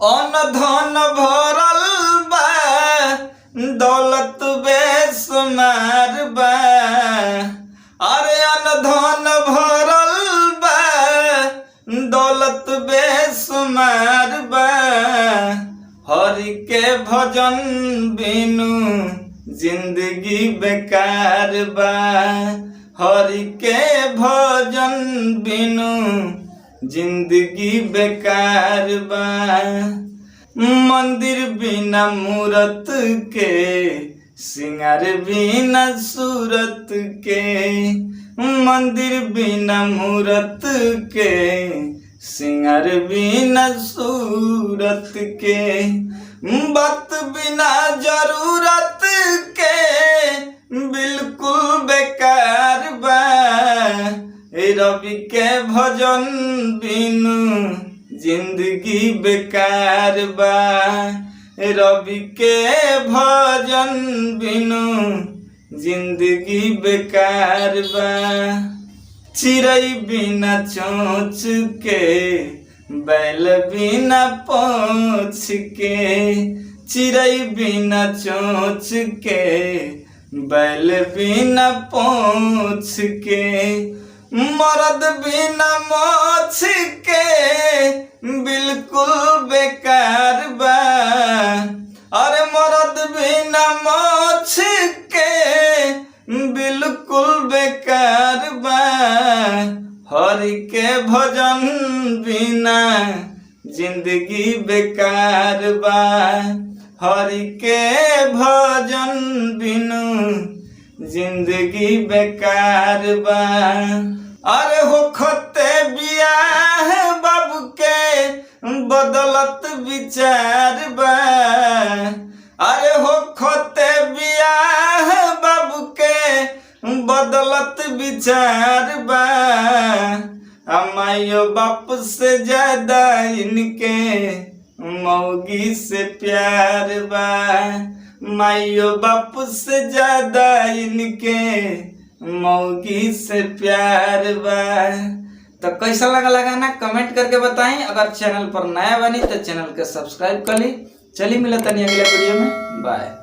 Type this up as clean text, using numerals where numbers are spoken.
अन धन भरल बा दौलत बेसुमार बा। अरे अन धन भरल बा दौलत बेसुमार बा। हरि के भजन बिनु जिंदगी बेकार बा। हरि के भजन बिनु जिंदगी बेकार बा। मंदिर बिना मूरत के सिंगार बिना सूरत के। मंदिर बिना मूरत के सिंगार बिना सूरत के। वक्त बिना जरूरत के बिल्कुल बेकार बा। रवि के भजन बिनु जिंदगी बेकार बा। रवि के भजन बिनु जिंदगी बेकार बा। चिड़ै बिना चोंच के बैल बिना पोंछ के। चिड़ै बिना चोंच के बैल बिना पोंछ के। मर्द बिना मोछ के बिल्कुल बेकार बा। अरे मर्द बिना मोछ के बिल्कुल बेकार बा। हरि के भजन बिना जिंदगी बेकार बा। हरि के भजन बिनु जिंदगी बेकार बा। अरे होखते बियाह बाबू के बदलत विचार बा। अरे होखते बियाह बाबू के बदलत विचार बा। माइयो बाप से ज्यादा इनके मौगी से प्यार बा। माइयो बाप से ज्यादा इनके मौगी से प्यार बा। तो कैसा लगा गाना कमेंट करके बताएं। अगर चैनल पर नया बनी तो चैनल के सब्सक्राइब कर ली। चलिए मिलता नहीं अगले वीडियो में। बाय।